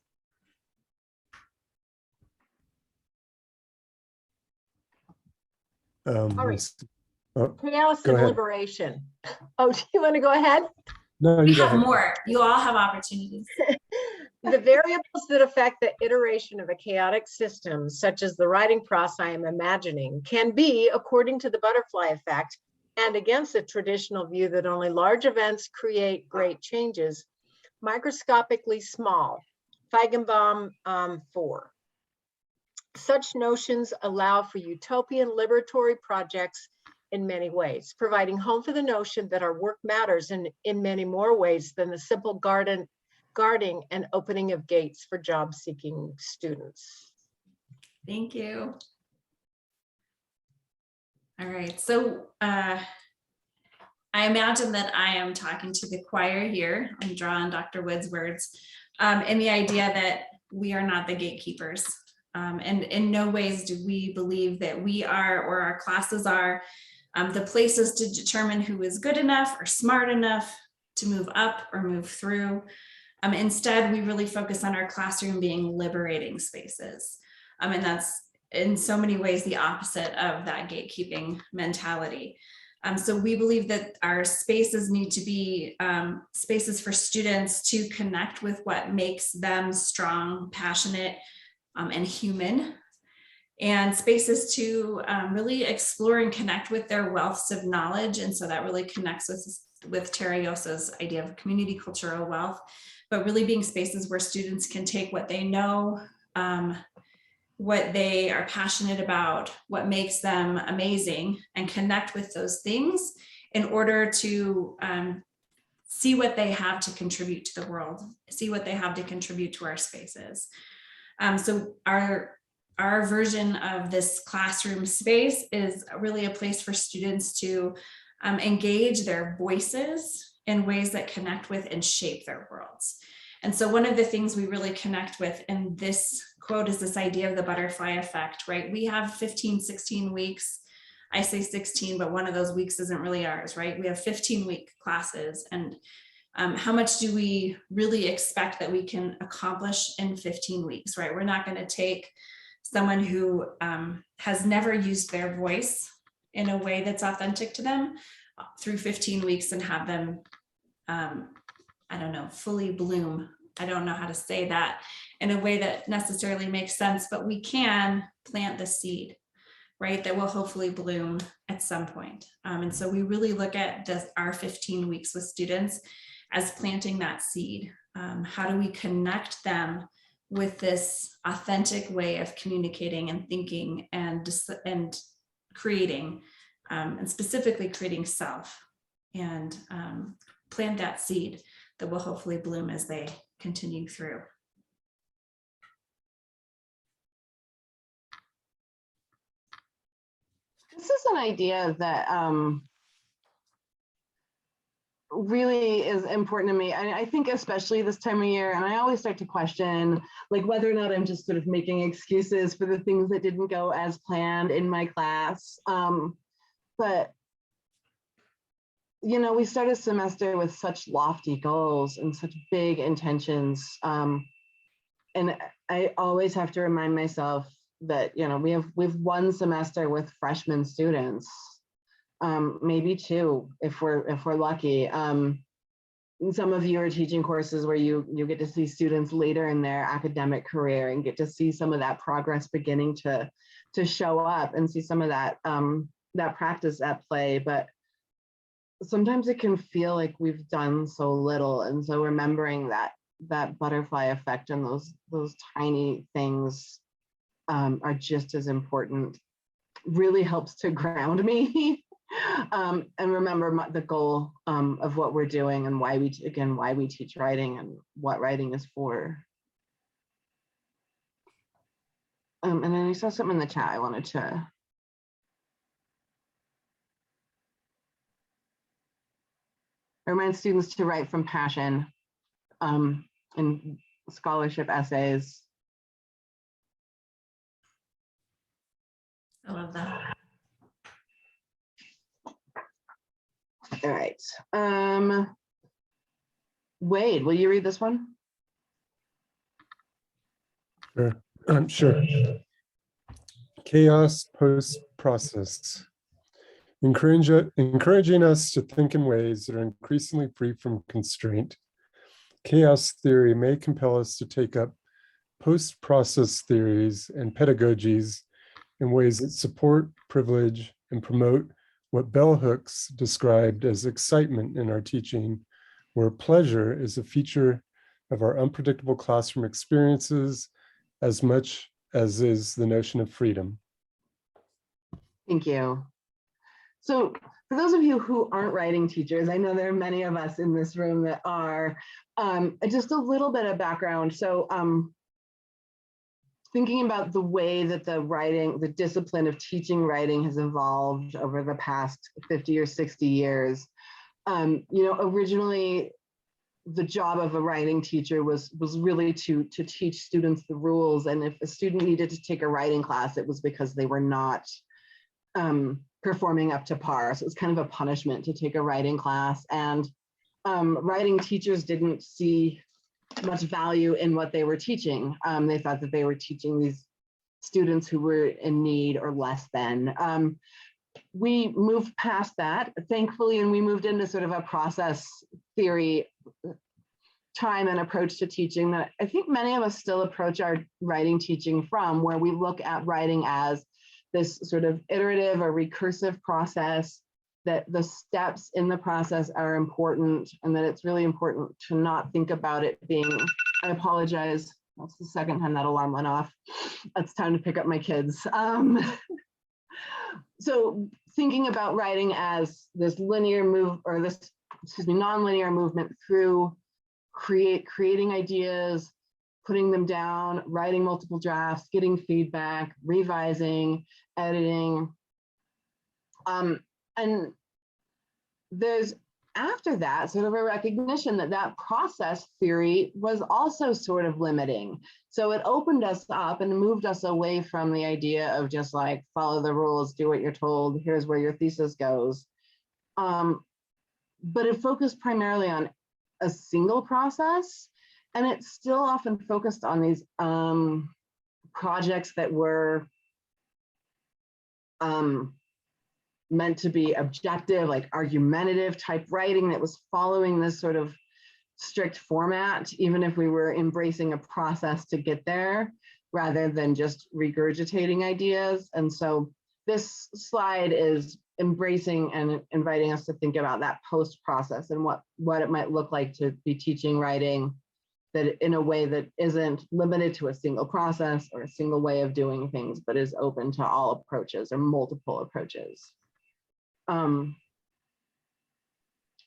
All right. Chaos Go and ahead. liberation. Oh, do you want to go ahead? No, We you go have ahead. more. You all have opportunities. The variables that affect the iteration of a chaotic system, such as the writing process I am imagining, can be, according to the butterfly effect, and against the traditional view that only large events create great changes, microscopically small. Feigenbaum 4. Such notions allow for utopian liberatory projects in many ways, providing home for the notion that our work matters in many more ways than the simple guarding and opening of gates for job-seeking students. Thank you. All right, so I imagine that I am talking to the choir here. I'm drawing Dr. Wood's words, and the idea that we are not the gatekeepers. And in no ways do we believe that we are, or our classes are, the places to determine who is good enough or smart enough to move up or move through. Instead, we really focus on our classroom being liberating spaces. And that's in so many ways the opposite of that gatekeeping mentality. So we believe that our spaces need to be spaces for students to connect with what makes them strong, passionate, and human, and spaces to really explore and connect with their wealths of knowledge. And so that really connects with Terrayosa's idea of community cultural wealth, but really being spaces where students can take what they know, what they are passionate about, what makes them amazing, and connect with those things in order to see what they have to contribute to the world, see what they have to contribute to our spaces. So our version of this classroom space is really a place for students to engage their voices in ways that connect with and shape their worlds. And so one of the things we really connect with in this quote is this idea of the butterfly effect, right? We have 15, 16 weeks. I say 16, but one of those weeks isn't really ours, right? We have 15-week classes, and how much do we really expect that we can accomplish in 15 weeks, right? We're not going to take someone who has never used their voice in a way that's authentic to them through 15 weeks and have them, I don't know, fully bloom. I don't know how to say that in a way that necessarily makes sense, but we can plant the seed, right? That will hopefully bloom at some point. And so we really look at our 15 weeks with students as planting that seed. How do we connect them with this authentic way of communicating and thinking and creating, and specifically creating self, and plant that seed that will hopefully bloom as they continue through. This is an idea that really is important to me. I think especially this time of year, and I always start to question like whether or not I'm just sort of making excuses for the things that didn't go as planned in my class. But we start a semester with such lofty goals and such big intentions. And I always have to remind myself that, we've one semester with freshman students, maybe two, if we're lucky. Some of you are teaching courses where you get to see students later in their academic career and get to see some of that progress beginning to show up and see some of that practice at play. But sometimes it can feel like we've done so little. And so remembering that butterfly effect and those tiny things are just as important really helps to ground me. And remember the goal of what we're doing and why we teach writing and what writing is for. And then I saw something in the chat I wanted to. I remind students to write from passion in scholarship essays. I love that. All right. Wade, will you read this one? Sure. Sure. Chaos post-process. Encouraging us to think in ways that are increasingly free from constraint. Chaos theory may compel us to take up post-process theories and pedagogies in ways that support, privilege, and promote what bell hooks described as excitement in our teaching, where pleasure is a feature of our unpredictable classroom experiences as much as is the notion of freedom. Thank you. So for those of you who aren't writing teachers, I know there are many of us in this room that are. Just a little bit of background. So thinking about the way that the discipline of teaching writing has evolved over the past 50 or 60 years. Originally, the job of a writing teacher was really to teach students the rules. And if a student needed to take a writing class, it was because they were not performing up to par. So it was kind of a punishment to take a writing class. And writing teachers didn't see much value in what they were teaching. They thought that they were teaching these students who were in need or less than. We moved past that, thankfully, and we moved into sort of a process theory time and approach to teaching that I think many of us still approach our writing teaching from, where we look at writing as this sort of iterative or recursive process, that the steps in the process are important, and that it's really important to not think about it being, I apologize, that's the second time that alarm went off. It's time to pick up my kids. So thinking about writing as this linear non-linear movement through creating ideas, putting them down, writing multiple drafts, getting feedback, revising, editing. And there's, after that, sort of a recognition that process theory was also sort of limiting. So it opened us up and moved us away from the idea of just like, follow the rules, do what you're told, here's where your thesis goes. But it focused primarily on a single process. And it's still often focused on these projects that were meant to be objective, like argumentative type writing that was following this sort of strict format, even if we were embracing a process to get there rather than just regurgitating ideas. And so this slide is embracing and inviting us to think about that post process and what it might look like to be teaching writing that in a way that isn't limited to a single process or a single way of doing things, but is open to all approaches or multiple approaches.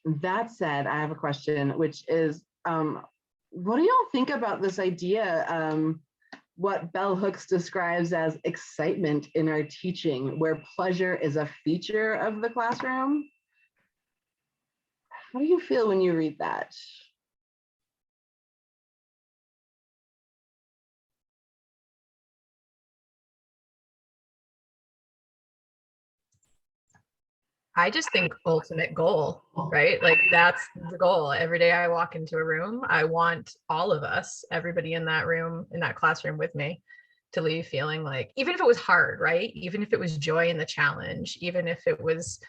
That said, I have a question, which is, what do y'all think about this idea, what bell hooks describes as excitement in our teaching, where pleasure is a feature of the classroom? How do you feel when you read that? I just think ultimate goal, right? Like that's the goal. Every day I walk into a room, I want all of us, everybody in that room, in that classroom with me, to leave feeling like, even if it was hard, right? Even if it was joy in the challenge, even if it was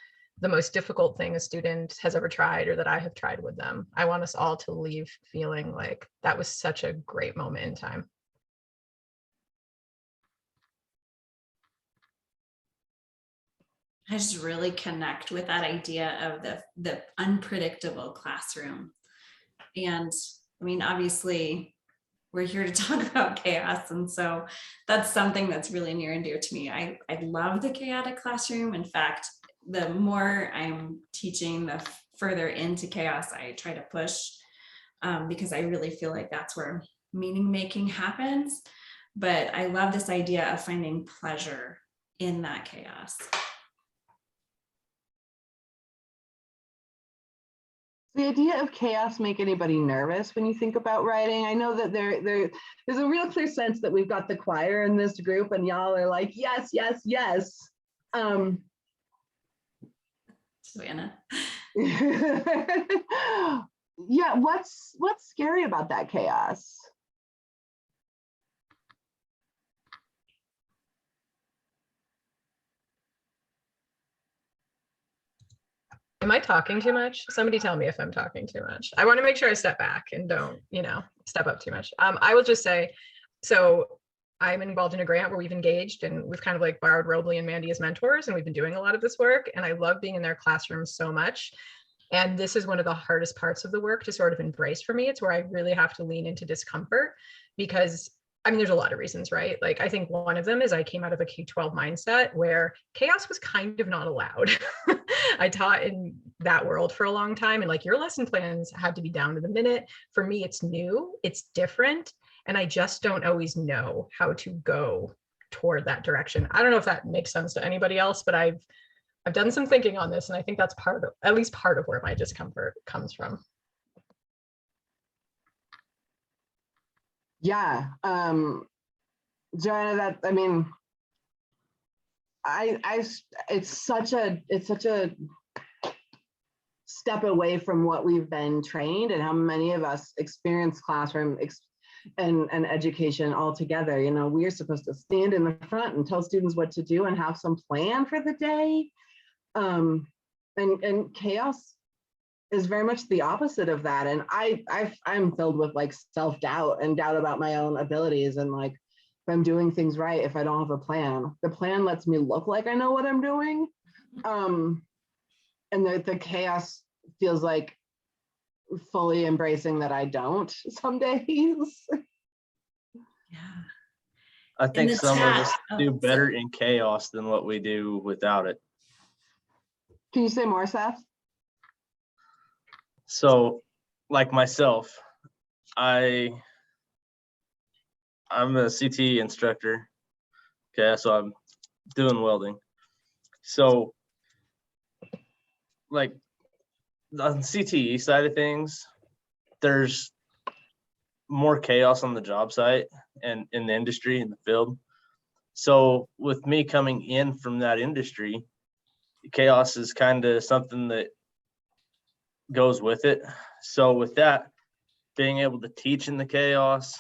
the most difficult thing a student has ever tried or that I have tried with them, I want us all to leave feeling like that was such a great moment in time. I just really connect with that idea of the unpredictable classroom. And I mean, obviously, we're here to talk about chaos. And so that's something that's really near and dear to me. I love the chaotic classroom. In fact, the more I'm teaching, the further into chaos I try to push, because I really feel like that's where meaning making happens. But I love this idea of finding pleasure in that chaos. The idea of chaos make anybody nervous when you think about writing? I know that there's a real clear sense that we've got the choir in this group and y'all are like, yes, yes, yes. Savannah. Yeah, what's scary about that chaos? Am I talking too much? Somebody tell me if I'm talking too much. I want to make sure I step back and don't, step up too much. I will just say, so I'm involved in a grant where we've engaged and we've kind of like borrowed Robley and Mandy as mentors, and we've been doing a lot of this work. And I love being in their classrooms so much. And this is one of the hardest parts of the work to sort of embrace for me. It's where I really have to lean into discomfort because there's a lot of reasons, right? Like, I think one of them is I came out of a K-12 mindset where chaos was kind of not allowed. I taught in that world for a long time, and like your lesson plans had to be down to the minute. For me, it's new, it's different, and I just don't always know how to go toward that direction. I don't know if that makes sense to anybody else, but I've done some thinking on this, and I think that's at least part of where my discomfort comes from. Yeah, Joanna, it's such a step away from what we've been trained and how many of us experience classroom and education altogether. We're supposed to stand in the front and tell students what to do and have some plan for the day. And chaos is very much the opposite of that. And I'm filled with like self-doubt and doubt about my own abilities and like, if I'm doing things right, if I don't have a plan. The plan lets me look like I know what I'm doing. And the chaos feels like fully embracing that I don't some days. Yeah. I think some of us do better sorry. in chaos than what we do without it. Can you say more, Seth? So, like myself, I'm a CTE instructor. Okay, so I'm doing welding. So, like on the CTE side of things, there's more chaos on the job site and in the industry, in the field. So with me coming in from that industry, chaos is kind of something that goes with it. So with that, being able to teach in the chaos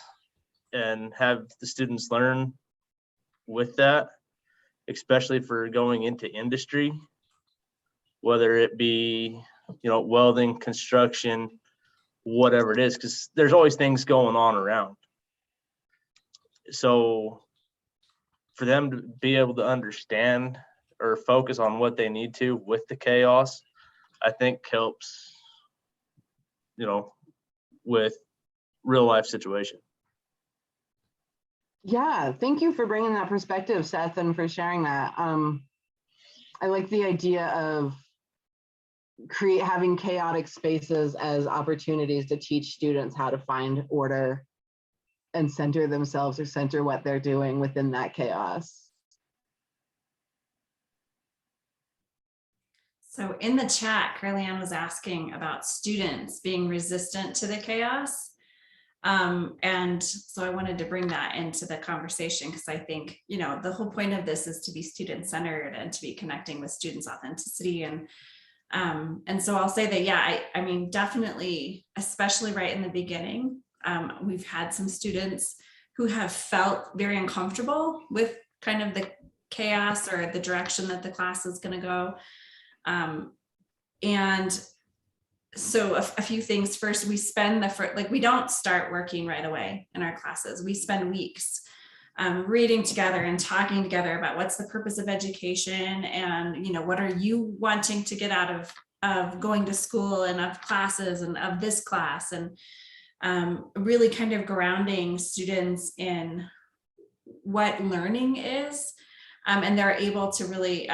and have the students learn with that, especially for going into industry, whether it be, welding, construction, whatever it is, because there's always things going on around. So for them to be able to understand or focus on what they need to with the chaos, I think helps, with real life situation. Yeah, thank you for bringing that perspective, Seth, and for sharing that. I like the idea of having chaotic spaces as opportunities to teach students how to find order and center themselves or center what they're doing within that chaos. So in the chat, Carly Ann was asking about students being resistant to the chaos. And so I wanted to bring that into the conversation because I think, you know, the whole point of this is to be student-centered and to be connecting with students' authenticity. And so I'll say that, yeah, I mean, definitely, especially right in the beginning, we've had some students who have felt very uncomfortable with kind of the chaos or the direction that the class is going to go. And so a few things. First, we spend we don't start working right away in our classes. We spend weeks reading together and talking together about what's the purpose of education, and, you know, what are you wanting to get out of going to school and of classes and of this class, and really kind of grounding students in what learning is, and they're able to really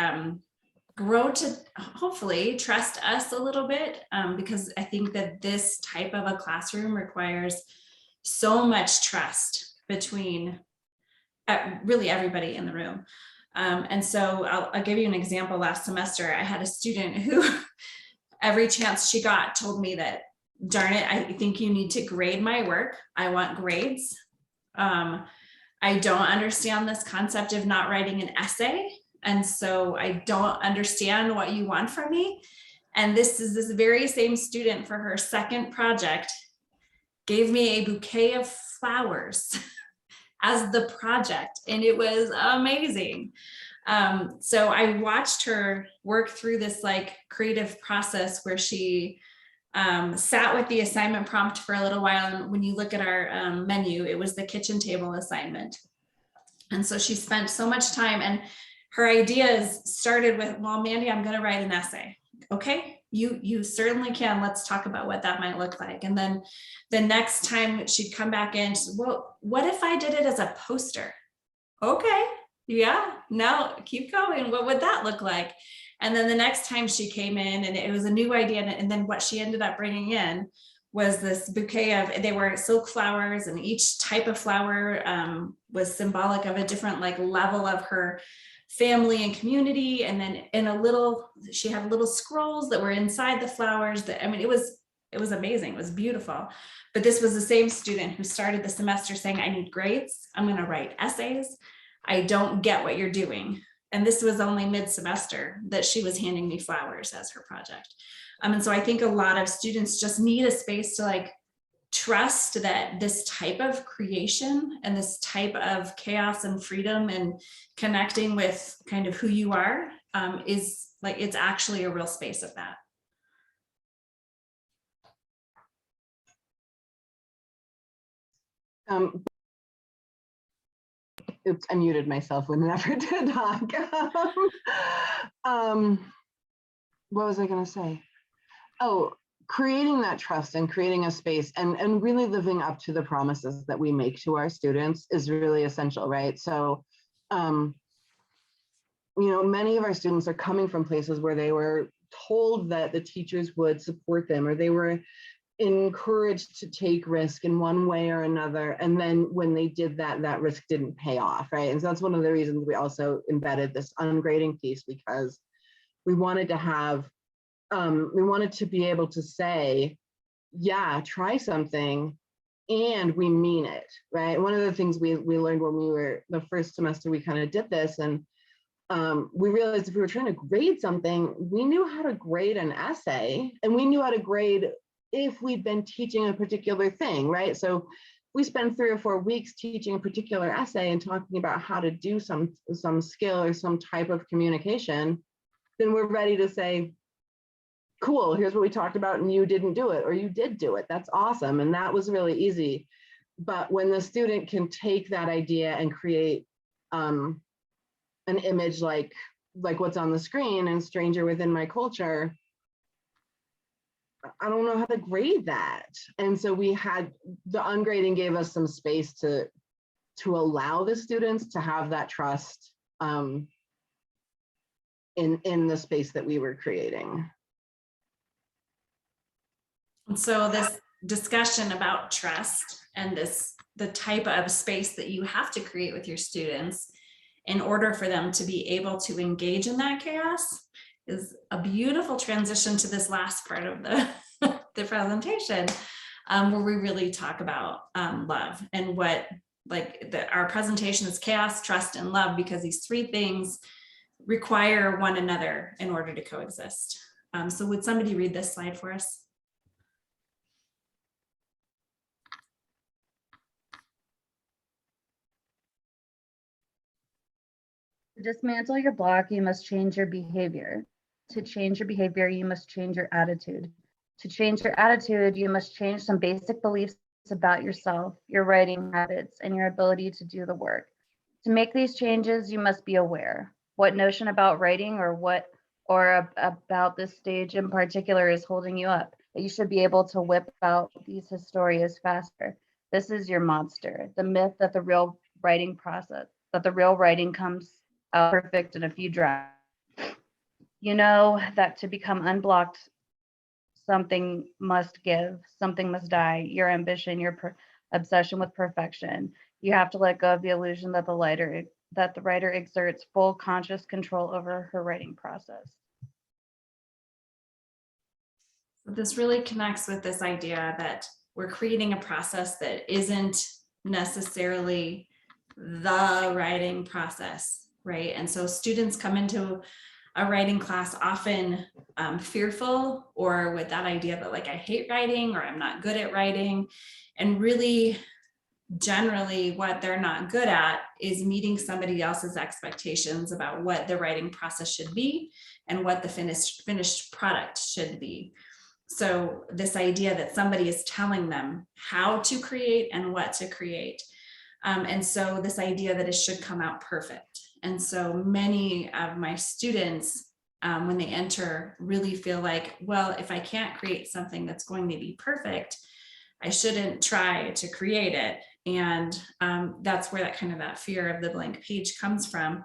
grow to hopefully trust us a little bit, because I think that this type of a classroom requires so much trust between really everybody in the room. And so I'll give you an example. Last semester, I had a student who every chance she got told me that, darn it, I think you need to grade my work. I want grades. I don't understand this concept of not writing an essay. And so I don't understand what you want from me. And this very same student, for her second project, gave me a bouquet of flowers as the project. And it was amazing. So I watched her work through this like creative process where she sat with the assignment prompt for a little while. And when you look at our menu, it was the kitchen table assignment. And so she spent so much time, and her ideas started with, well, Mandy, I'm going to write an essay. Okay, you certainly can. Let's talk about what that might look like. And then the next time she'd come back in, she said, well, what if I did it as a poster? Okay, yeah, now keep going. What would that look like? And then the next time she came in, and it was a new idea. And then what she ended up bringing in was this bouquet of, they were silk flowers, and each type of flower was symbolic of a different like level of her family and community. And then she had little scrolls that were inside the flowers that, I mean, it was amazing. It was beautiful. But this was the same student who started the semester saying, I need grades. I'm going to write essays. I don't get what you're doing. And this was only mid-semester that she was handing me flowers as her project. And so I think a lot of students just need a space to like trust that this type of creation and this type of chaos and freedom and connecting with kind of who you are is like, it's actually a real space of that. Oops, I muted myself in an effort to talk. What was I going to say? Oh, creating that trust and creating a space and really living up to the promises that we make to our students is really essential, right? So, you know, many of our students are coming from places where they were told that the teachers would support them, or they were encouraged to take risk in one way or another. And then when they did that, that risk didn't pay off, right? And so that's one of the reasons we also embedded this ungrading piece, because we wanted to have, we wanted to be able to say, yeah, try something and we mean it, right? One of the things we learned when we were the first semester, we kind of did this, and we realized if we were trying to grade something, we knew how to grade an essay, and we knew how to grade if we'd been teaching a particular thing, right? So we spend 3 or 4 weeks teaching a particular essay and talking about how to do some skill or some type of communication, then we're ready to say, cool, here's what we talked about and you didn't do it, or you did do it. That's awesome. And that was really easy. But when the student can take that idea and create an image like what's on the screen and Stranger Within My Culture, I don't know how to grade that. And so we had, the ungrading gave us some space to allow the students to have that trust in the space that we were creating. And so this discussion about trust and the type of space that you have to create with your students in order for them to be able to engage in that chaos is a beautiful transition to this last part of the presentation. where we really talk about love and what, like our presentation is chaos, trust, and love, because these three things require one another in order to coexist. So would somebody read this slide for us? To dismantle your block, you must change your behavior. To change your behavior, you must change your attitude. To change your attitude, you must change some basic beliefs about yourself, your writing habits, and your ability to do the work. To make these changes, you must be aware. What notion about writing about this stage in particular is holding you up, that you should be able to whip out these historias faster. This is your monster, the myth that the real writing comes out perfect in a few drafts. You know that to become unblocked, something must give, something must die, your ambition, your obsession with perfection. You have to let go of the illusion that the writer exerts full conscious control over her writing process. This really connects with this idea that we're creating a process that isn't necessarily the writing process, right? And so students come into a writing class often fearful, or with that idea that like I hate writing or I'm not good at writing. And really, generally what they're not good at is meeting somebody else's expectations about what the writing process should be and what the finished product should be. So this idea that somebody is telling them how to create and what to create. And so this idea that it should come out perfect. And so many of my students, when they enter, really feel like, well, if I can't create something that's going to be perfect, I shouldn't try to create it. And that's where that fear of the blank page comes from.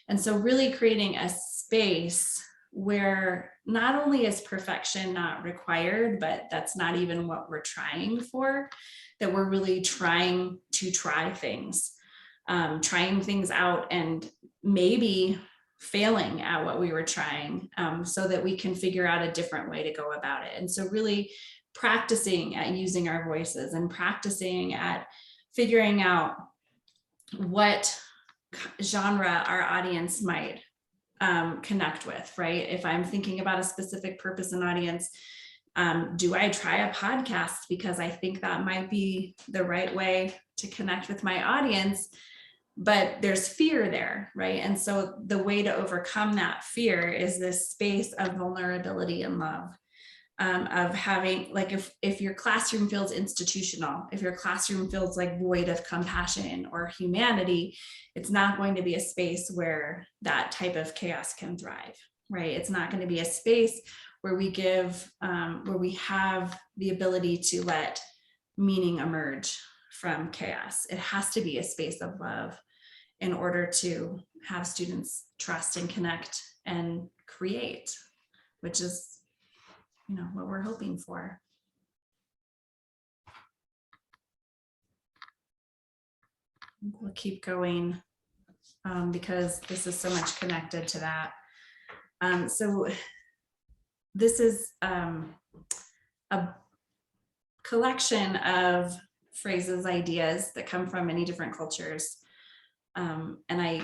And so really creating a space where not only is perfection not required, but that's not even what we're trying for, that we're really trying to try things, trying things out and maybe failing at what we were trying, so that we can figure out a different way to go about it. And so really practicing at using our voices and practicing at figuring out what genre our audience might connect with, right? If I'm thinking about a specific purpose and audience, do I try a podcast because I think that might be the right way to connect with my audience? But there's fear there, right? And so the way to overcome that fear is this space of vulnerability and love, of having, like, if your classroom feels institutional, if your classroom feels like void of compassion or humanity, it's not going to be a space where that type of chaos can thrive, right? It's not going to be a space where we have the ability to let meaning emerge from chaos. It has to be a space of love in order to have students trust and connect and create, which is, what we're hoping for. We'll keep going because this is so much connected to that. So this is a collection of phrases, ideas that come from many different cultures. And I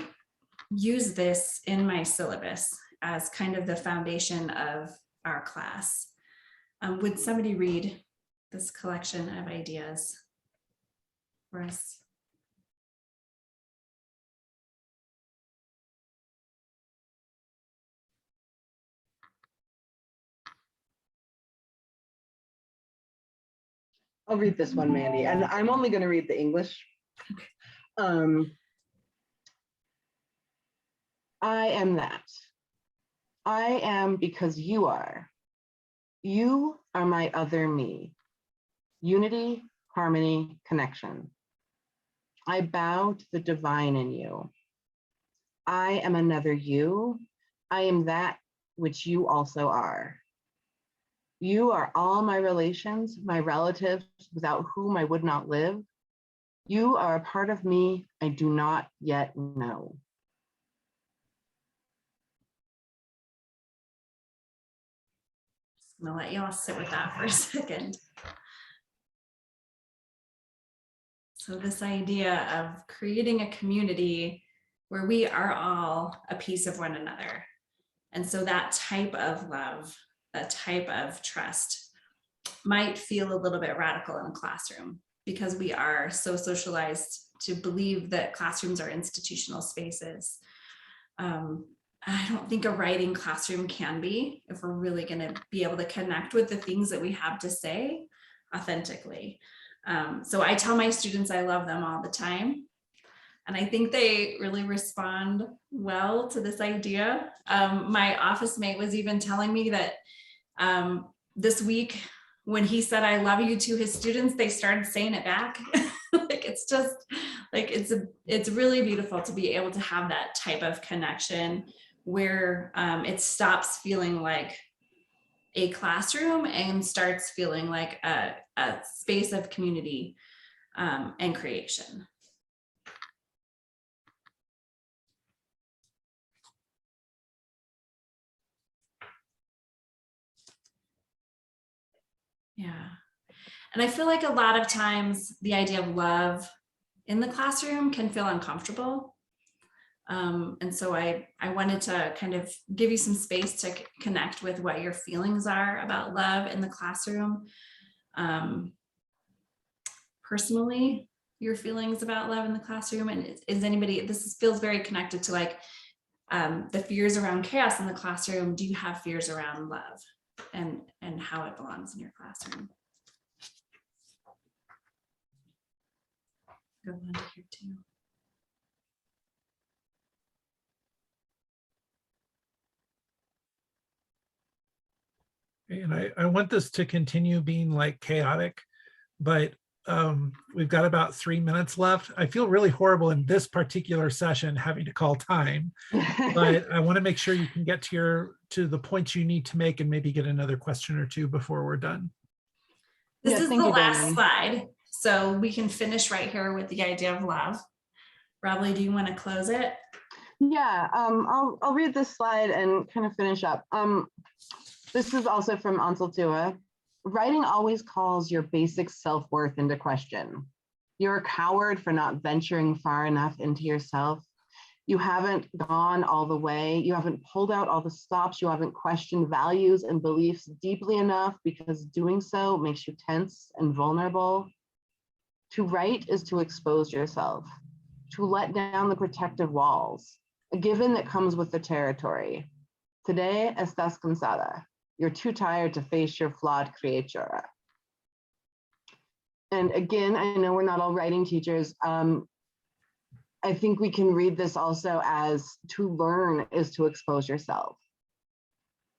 use this in my syllabus as kind of the foundation of our class. Would somebody read this collection of ideas for us? I'll read this one, Mandy, and I'm only going to read the English. I am that. I am because you are. You are my other me. Unity, harmony, connection. I bow to the divine in you. I am another you. I am that which you also are. You are all my relations, my relatives, without whom I would not live. You are a part of me I do not yet know. I'm gonna let you all sit with that for a second. So this idea of creating a community where we are all a piece of one another. And so that type of love, that type of trust might feel a little bit radical in a classroom because we are so socialized to believe that classrooms are institutional spaces. I don't think a writing classroom can be if we're really going to be able to connect with the things that we have to say authentically. So I tell my students I love them all the time. And I think they really respond well to this idea. My office mate was even telling me that this week, when he said, I love you to his students, they started saying it back. Like, it's just like, it's really beautiful to be able to have that type of connection where it stops feeling like a classroom and starts feeling like a space of community and creation. Yeah. And I feel like a lot of times the idea of love in the classroom can feel uncomfortable. And so I wanted to kind of give you some space to connect with what your feelings are about love in the classroom. Personally, your feelings about love in the classroom, and is anybody, this feels very connected to like the fears around chaos in the classroom. Do you have fears around love and how it belongs in your classroom? Go on here too. And I want this to continue being like chaotic, but we've got about 3 minutes left. I feel really horrible in this particular session having to call time, but I want to make sure you can get to the points you need to make and maybe get another question or two before we're done. This Yeah, is the thank you, last Danny. slide, so we can finish right here with the idea of love. Robley, do you want to close it? Yeah, I'll read this slide and kind of finish up. This is also from Ansel Tua. Writing always calls your basic self-worth into question. You're a coward for not venturing far enough into yourself. You haven't gone all the way. You haven't pulled out all the stops. You haven't questioned values and beliefs deeply enough because doing so makes you tense and vulnerable. To write is to expose yourself, to let down the protective walls, a given that comes with the territory. Today, estás cansada. You're too tired to face your flawed criatura. And again, I know we're not all writing teachers. I think we can read this also as to learn is to expose yourself,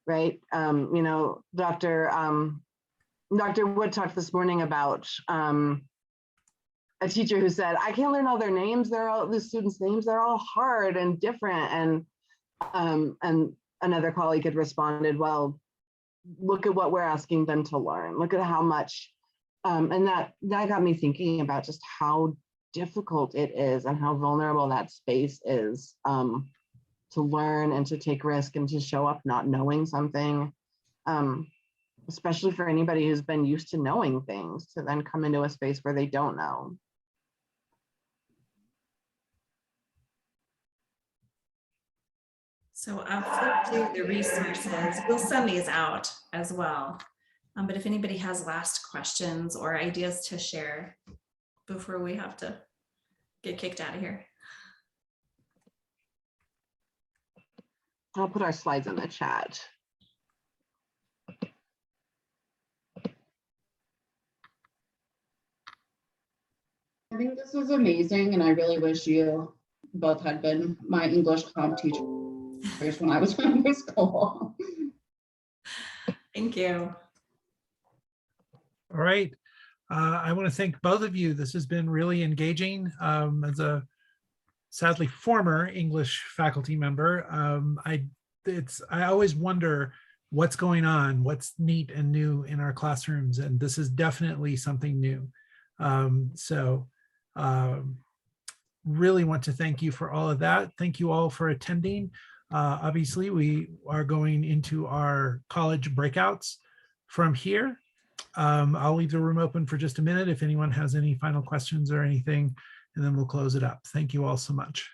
right? You know, Dr. Wood talked this morning about a teacher who said, I can't learn all their names. The students' names, they're all hard and different. And another colleague had responded, well, look at what we're asking them to learn. Look at how much, and that got me thinking about just how difficult it is and how vulnerable that space is to learn and to take risk and to show up not knowing something, especially for anybody who's been used to knowing things, to then come into a space where they don't know. So I'll flip through the resources. We'll send these out as well. But if anybody has last questions or ideas to share before we have to get kicked out of here. I'll put our slides in the chat. I think this was amazing, and I really wish you both had been my English comp teachers when I was in high school. Thank you. All right. I want to thank both of you. This has been really engaging. As a sadly former English faculty member, I always wonder what's going on, what's neat and new in our classrooms, and this is definitely something new. Really want to thank you for all of that. Thank you all for attending. Obviously, we are going into our college breakouts from here. I'll leave the room open for just a minute if anyone has any final questions or anything, and then we'll close it up. Thank you all so much.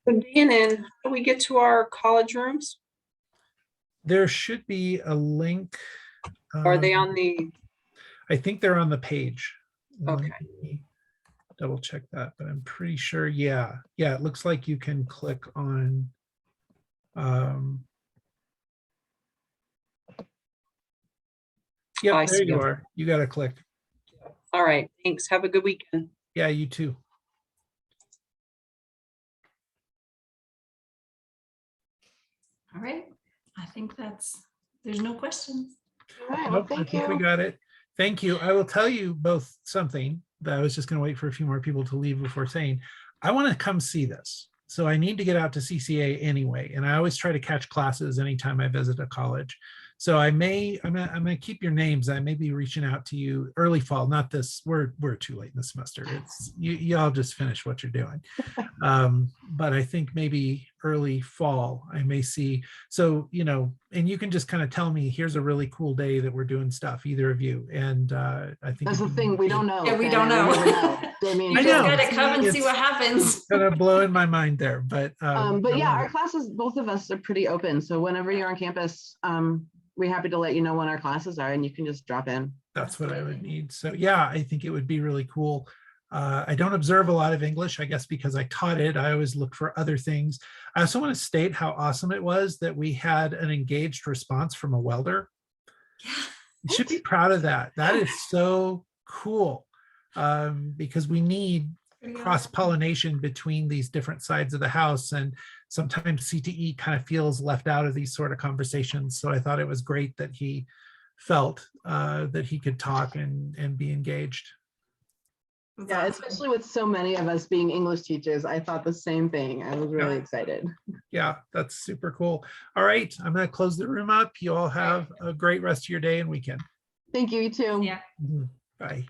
So Deanna, how do we get to our college rooms? There should be a link. Are they on the? I think they're on the page. Okay. Let me double check that, but I'm pretty sure. Yeah. Yeah. It looks like you can click on. Yep, there you are. You got to click. All right. Thanks. Have a good weekend. Yeah, you too. All right. I think there's no questions. All right, well, Nope, I thank think we you. got it. Thank you. I will tell you both something that I was just going to wait for a few more people to leave before saying. I want to come see this. So I need to get out to CCA anyway. And I always try to catch classes anytime I visit a college. So I'm gonna keep your names. I may be reaching out to you early fall, not this, we're too late in the semester. It's y'all just finish what you're doing. But I think maybe early fall, I may see. So, and you can just kind of tell me, here's a really cool day that we're doing stuff, either of you. And I think That's the thing, we don't know. Yeah, we okay? don't know. never know. I mean, You I just know. gotta come and see what happens. kind of blowing my mind there, but but I yeah, love our it. classes, both of us are pretty open. So whenever you're on campus, we're happy to let you know when our classes are and you can just drop in. That's what I would need. So yeah, I think it would be really cool. I don't observe a lot of English, I guess, because I taught it. I always look for other things. I also want to state how awesome it was that we had an engaged response from a welder. You should be proud of that. That is so cool, because we need cross-pollination between these different sides of the house, and sometimes CTE kind of feels left out of these sort of conversations. So I thought it was great that he felt that he could talk and be engaged. Yeah, especially with so many of us being English teachers, I thought the same thing. I was really excited. Yeah, that's super cool. All right, I'm going to close the room up. You all have a great rest of your day and weekend. Thank you, you too. Yeah. Bye.